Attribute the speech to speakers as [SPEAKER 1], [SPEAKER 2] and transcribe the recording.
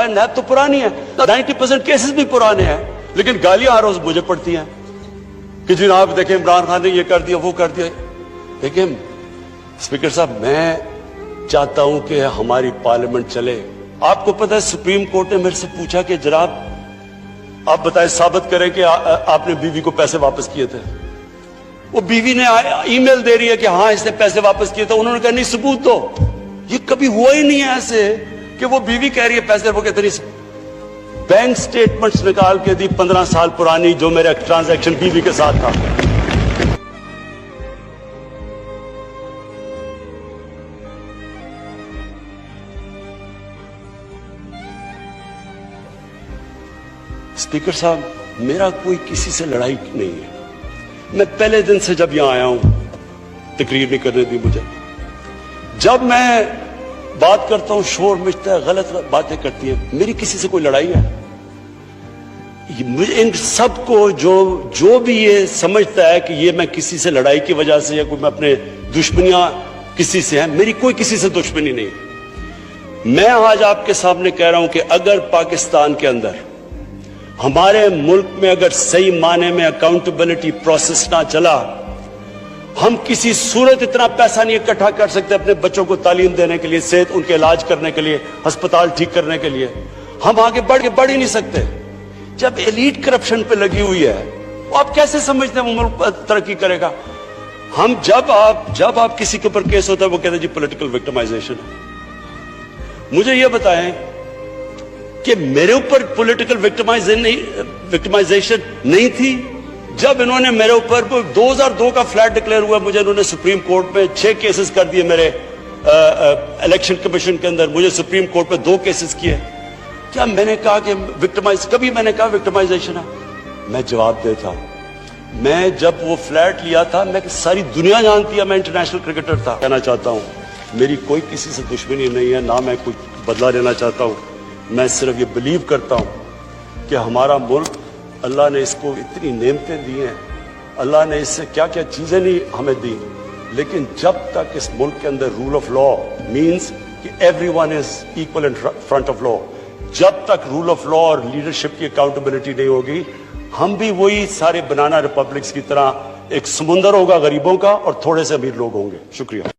[SPEAKER 1] नैब तो पुरानी है, 90% केसेस भी पुराने हैं, लेकिन गालियां हर रोज मुझे पड़ती हैं कि जनाब देखें इमरान खान ने ये कर दिया वो कर दिया। देखिए स्पीकर साहब, मैं चाहता हूं कि हमारी पार्लियामेंट चले। आपको पता है सुप्रीम कोर्ट ने मेरे से पूछा कि जनाब आप बताएं, साबित करें कि आपने बीवी को पैसे वापस किए थे। वो बीवी ने ईमेल दे रही है कि हाँ इसने पैसे वापस किए थे। उन्होंने कहा नहीं सबूत दो। ये कभी हुआ ही नहीं है ऐसे कि वो बीवी कह रही है पैसे, वो कहते नहीं। बैंक स्टेटमेंट्स निकाल के दी 15 साल पुरानी, जो मेरा ट्रांजैक्शन बीवी के साथ था। स्पीकर साहब, मेरा कोई किसी से लड़ाई नहीं है। मैं पहले दिन से जब यहां आया हूं, तकरीर नहीं करने दी मुझे। जब मैं बात करता हूं शोर मचता है, गलत बातें करती है। मेरी किसी से कोई लड़ाई है? इन सबको जो भी ये समझता है कि ये मैं किसी से लड़ाई की वजह से या कोई मैं अपने दुश्मनियां किसी से है, मेरी कोई किसी से दुश्मनी नहीं। मैं आज आपके सामने कह रहा हूं कि अगर पाकिस्तान के अंदर, हमारे मुल्क में अगर सही माने में अकाउंटेबिलिटी प्रोसेस ना चला, हम किसी सूरत इतना पैसा नहीं इकट्ठा कर सकते अपने बच्चों को तालीम देने के लिए, सेहत उनके इलाज करने के लिए, अस्पताल ठीक करने के लिए। हम आगे बढ़ ही नहीं सकते। जब एलीट करप्शन पे लगी हुई है, वो आप कैसे समझते हैं वो मुल्क तरक्की करेगा? हम जब आप किसी के ऊपर केस होता है वो कहते हैं जी पॉलिटिकल विक्टिमाइजेशन है। मुझे ये बताएं कि मेरे ऊपर पॉलिटिकल विक्टिमाइजेशन नहीं थी। जब इन्होंने मेरे ऊपर 2002 का फ्लैट डिक्लेयर हुआ, मुझे इन्होंने सुप्रीम कोर्ट में 6 केसेस कर दिए। मेरे इलेक्शन कमीशन के अंदर मुझे सुप्रीम कोर्ट में 2 केसेस किए। क्या मैंने कहा कि कभी मैंने कहा विक्टिमाइजेशन है? मैं जवाब देता हूं, मैं जब वो फ्लैट लिया था, मैं सारी दुनिया जानती है मैं इंटरनेशनल क्रिकेटर था। कहना चाहता हूं, मेरी कोई किसी से दुश्मनी नहीं है, ना मैं कुछ बदला लेना चाहता हूं। मैं सिर्फ ये बिलीव करता हूं कि हमारा मुल्क, अल्लाह ने इसको इतनी नेमतें दी हैं, अल्लाह ने इससे क्या क्या चीजें नहीं हमें दी, लेकिन जब तक इस मुल्क के अंदर रूल ऑफ लॉ मींस कि everyone is equal in front of law, जब तक रूल ऑफ लॉ और लीडरशिप की अकाउंटेबिलिटी नहीं होगी, हम भी वही सारे बनाना रिपब्लिक्स की तरह, एक समुंदर होगा गरीबों का और थोड़े से अमीर लोग होंगे। शुक्रिया।